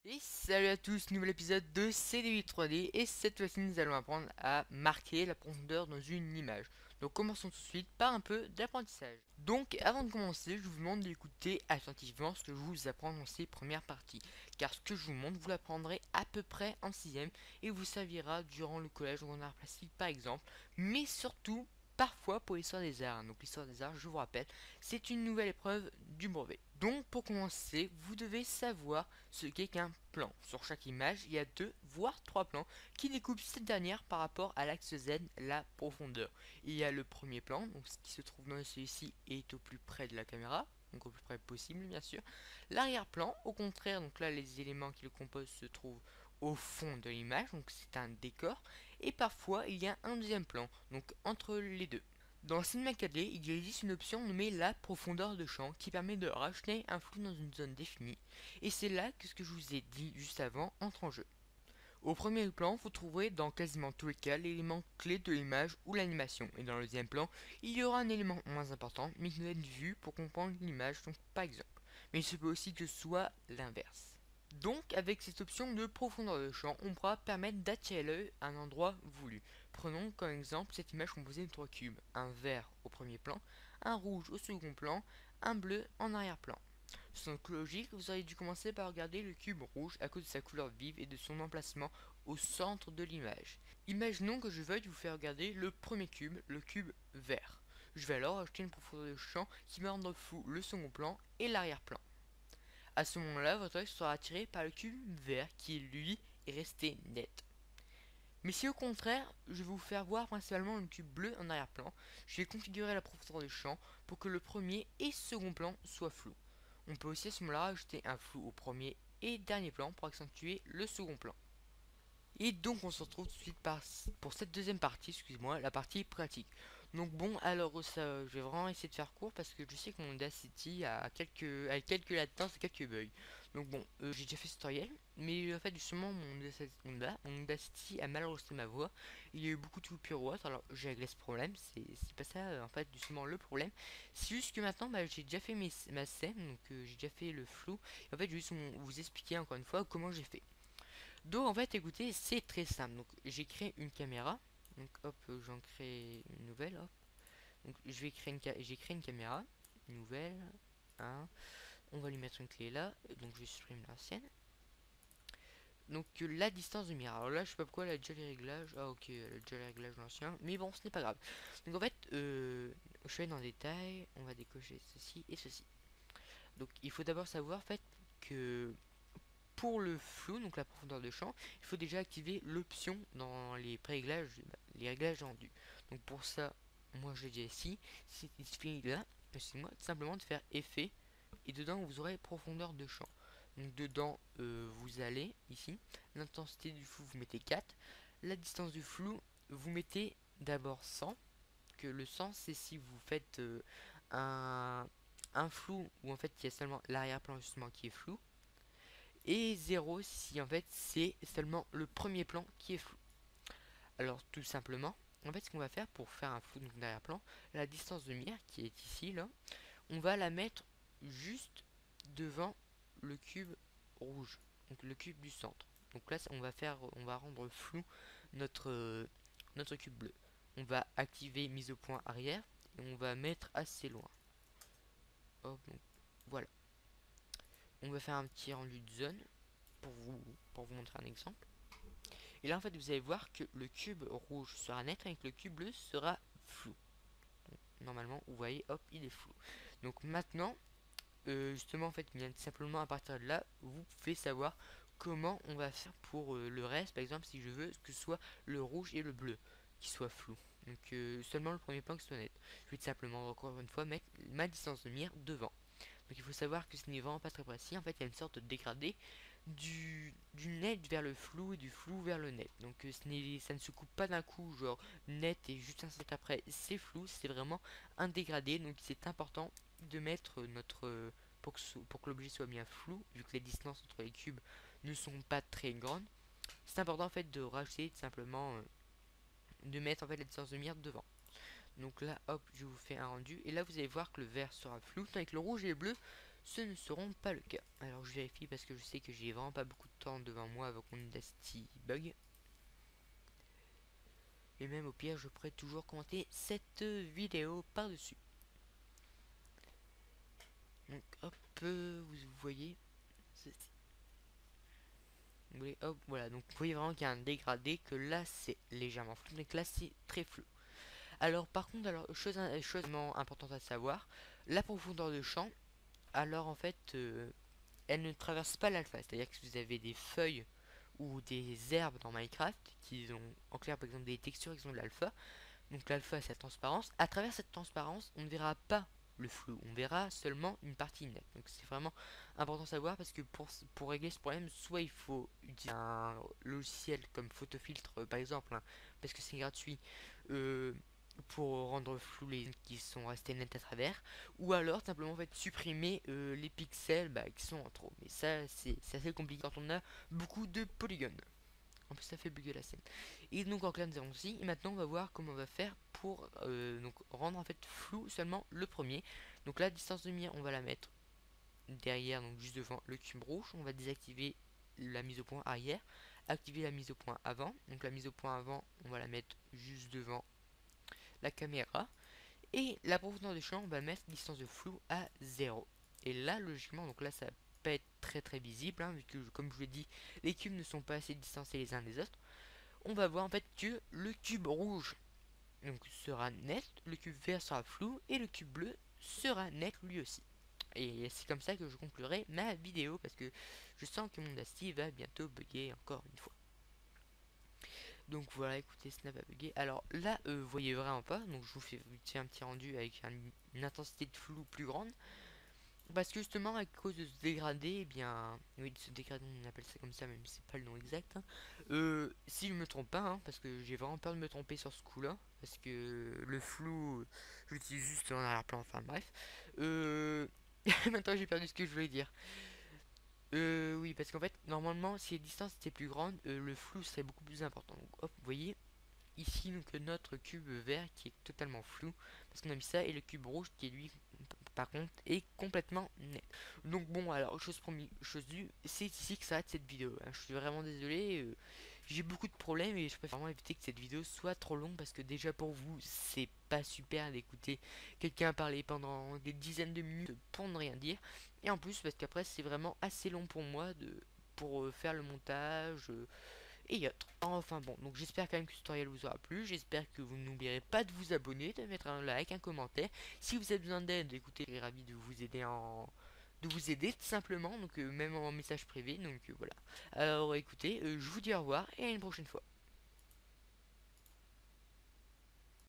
Et salut à tous, nouvel épisode de CD8 3D et cette fois-ci nous allons apprendre à marquer la profondeur dans une image. Donc commençons tout de suite par un peu d'apprentissage. Donc avant de commencer, je vous demande d'écouter attentivement ce que je vous apprends dans ces premières parties. Car ce que je vous montre, vous l'apprendrez à peu près en 6ème et vous servira durant le collège ou en art plastique par exemple, mais surtout parfois pour l'histoire des arts. Donc l'histoire des arts, je vous rappelle, c'est une nouvelle épreuve du brevet. Donc pour commencer, vous devez savoir ce qu'est qu'un plan. Sur chaque image, il y a deux voire trois plans qui découpent cette dernière par rapport à l'axe Z, la profondeur. Il y a le premier plan, donc ce qui se trouve dans celui-ci est au plus près de la caméra, donc au plus près possible bien sûr. L'arrière-plan, au contraire, donc là les éléments qui le composent se trouvent au fond de l'image, donc c'est un décor, et parfois il y a un deuxième plan, donc entre les deux. Dans Cinema 4D, il existe une option nommée la profondeur de champ qui permet de rajouter un flou dans une zone définie, et c'est là que ce que je vous ai dit juste avant entre en jeu. Au premier plan, vous trouverez dans quasiment tous les cas l'élément clé de l'image ou l'animation, et dans le deuxième plan, il y aura un élément moins important, mais qui doit être vu pour comprendre l'image, donc par exemple. Mais il se peut aussi que ce soit l'inverse. Donc, avec cette option de profondeur de champ, on pourra permettre d'attirer l'œil à un endroit voulu. Prenons comme exemple cette image composée de trois cubes. Un vert au premier plan, un rouge au second plan, un bleu en arrière-plan. Sans logique, vous auriez dû commencer par regarder le cube rouge à cause de sa couleur vive et de son emplacement au centre de l'image. Imaginons que je veuille vous faire regarder le premier cube, le cube vert. Je vais alors ajouter une profondeur de champ qui me rendre flou le second plan et l'arrière-plan. À ce moment-là, votre œil sera attiré par le cube vert qui, lui, est resté net. Mais si au contraire, je vais vous faire voir principalement le cube bleu en arrière-plan, je vais configurer la profondeur de champ pour que le premier et second plan soient flous. On peut aussi à ce moment-là ajouter un flou au premier et dernier plan pour accentuer le second plan. Et donc on se retrouve tout de suite pour cette deuxième partie, excusez-moi, la partie pratique. Donc bon, alors ça, je vais vraiment essayer de faire court parce que je sais que mon Audacity a quelques latences et quelques bugs. Donc bon, j'ai déjà fait ce tutoriel, mais en fait justement mon Audacity a mal enregistré ma voix. Il y a eu beaucoup de coupures ou autre, alors j'ai réglé ce problème, c'est pas ça en fait justement le problème. C'est juste que maintenant bah, j'ai déjà fait ma scène, donc j'ai déjà fait le flou. Et en fait je vais juste vous expliquer encore une fois comment j'ai fait. Donc en fait écoutez c'est très simple. Donc j'ai créé une caméra. Donc hop j'en crée une nouvelle. Hop. Donc je vais créer j'ai créé une caméra nouvelle. Hein. On va lui mettre une clé là. Donc je supprime l'ancienne. Donc la distance de miroir. Alors là je sais pas pourquoi elle a déjà les réglages. Ah ok elle a déjà les réglages de l'ancien. Mais bon ce n'est pas grave. Donc en fait je vais dans détail. On va décocher ceci et ceci. Donc il faut d'abord savoir en fait que pour le flou, donc la profondeur de champ, il faut déjà activer l'option dans les pré-réglages, les réglages rendus. Donc pour ça, moi je l'ai ici, il suffit là, excusez-moi, tout simplement de faire effet, et dedans vous aurez profondeur de champ. Donc dedans, vous allez ici, l'intensité du flou vous mettez 4, la distance du flou vous mettez d'abord 100, que le 100 c'est si vous faites un flou où en fait il y a seulement l'arrière-plan justement qui est flou, et 0 si en fait c'est seulement le premier plan qui est flou. Alors tout simplement, en fait ce qu'on va faire pour faire un flou d'arrière-plan, la distance de mire qui est ici là, on va la mettre juste devant le cube rouge, donc le cube du centre. Donc là on va rendre flou notre cube bleu. On va activer mise au point arrière et on va mettre assez loin. Hop, donc voilà. On va faire un petit rendu de zone pour vous montrer un exemple. Et là en fait vous allez voir que le cube rouge sera net et que le cube bleu sera flou. Donc, normalement vous voyez hop il est flou. Donc maintenant justement en fait bien simplement à partir de là vous pouvez savoir comment on va faire pour le reste. Par exemple si je veux que ce soit le rouge et le bleu qui soient flous. Donc seulement le premier plan qui soit net. Je vais tout simplement encore une fois mettre ma distance de mire devant. Donc il faut savoir que ce n'est vraiment pas très précis. En fait, il y a une sorte de dégradé du net vers le flou et du flou vers le net. Donc ça ne se coupe pas d'un coup, genre net et juste un set après, c'est flou. C'est vraiment un dégradé. Donc c'est important de mettre pour que l'objet soit bien flou, vu que les distances entre les cubes ne sont pas très grandes. C'est important en fait de rajouter simplement de mettre en fait la distance de mire devant. Donc là, hop, je vous fais un rendu. Et là, vous allez voir que le vert sera flou, tandis que le rouge et le bleu ce ne seront pas le cas. Alors je vérifie parce que je sais que j'ai vraiment pas beaucoup de temps devant moi avant qu'on Audacity bug. Et même au pire, je pourrais toujours commenter cette vidéo par-dessus. Donc hop, vous voyez ceci. Vous voyez, hop, voilà. Donc vous voyez vraiment qu'il y a un dégradé, que là c'est légèrement flou, mais que là c'est très flou. Alors par contre, chose vraiment importante à savoir, la profondeur de champ, alors en fait, elle ne traverse pas l'alpha. C'est-à-dire que si vous avez des feuilles ou des herbes dans Minecraft, qui ont en clair par exemple des textures qui ont de l'alpha, donc l'alpha c'est la transparence, à travers cette transparence, on ne verra pas le flou, on verra seulement une partie nette. Donc c'est vraiment important à savoir parce que pour régler ce problème, soit il faut utiliser un logiciel comme Photofiltre par exemple, hein, parce que c'est gratuit, euh, pour rendre flou les qui sont restés nets à travers, ou alors simplement en fait supprimer les pixels qui sont en trop. Mais ça c'est assez compliqué quand on a beaucoup de polygones. En plus ça fait bugger la scène. Et donc en clair nous avons aussi. Et maintenant on va voir comment on va faire pour donc rendre en fait flou seulement le premier. Donc la distance de mire on va la mettre derrière, donc juste devant le cube rouge. On va désactiver la mise au point arrière, activer la mise au point avant. Donc la mise au point avant on va la mettre juste devant la caméra. Et la profondeur du champ on va mettre distance de flou à 0. Et là logiquement, donc là ça va pas être très visible, hein, vu que comme je vous l'ai dit, les cubes ne sont pas assez distancés les uns des autres. On va voir en fait que le cube rouge donc sera net, le cube vert sera flou et le cube bleu sera net lui aussi. Et c'est comme ça que je conclurai ma vidéo parce que je sens que mon Audacity va bientôt bugger encore une fois. Donc voilà, écoutez, ça n'a pas bugué. Alors là, vous voyez vraiment pas, donc je vous fais un petit rendu avec une intensité de flou plus grande. Parce que justement, à cause de ce dégradé, eh bien, oui, de ce dégradé, on appelle ça comme ça, même si c'est pas le nom exact, hein. Si je me trompe pas, hein, parce que j'ai vraiment peur de me tromper sur ce coup-là, parce que le flou, je l'utilise juste en arrière-plan, enfin bref. Maintenant j'ai perdu ce que je voulais dire. Oui, parce qu'en fait, normalement, si les distances étaient plus grandes, le flou serait beaucoup plus important. Donc, hop, vous voyez, ici, donc notre cube vert qui est totalement flou, parce qu'on a mis ça, et le cube rouge qui est lui par contre est complètement net. Donc bon, alors chose promis, chose due, c'est ici que s'arrête cette vidéo, hein. Je suis vraiment désolé, j'ai beaucoup de problèmes et je préfère vraiment éviter que cette vidéo soit trop longue parce que déjà pour vous c'est pas super d'écouter quelqu'un parler pendant des dizaines de minutes pour ne rien dire, et en plus parce qu'après c'est vraiment assez long pour moi pour faire le montage, et autres. Enfin bon, donc j'espère quand même que ce tutoriel vous aura plu, j'espère que vous n'oublierez pas de vous abonner, de mettre un like, un commentaire. Si vous avez besoin d'aide, écoutez, je serai ravi de vous aider tout simplement, donc même en message privé, donc voilà. Alors écoutez, je vous dis au revoir et à une prochaine fois.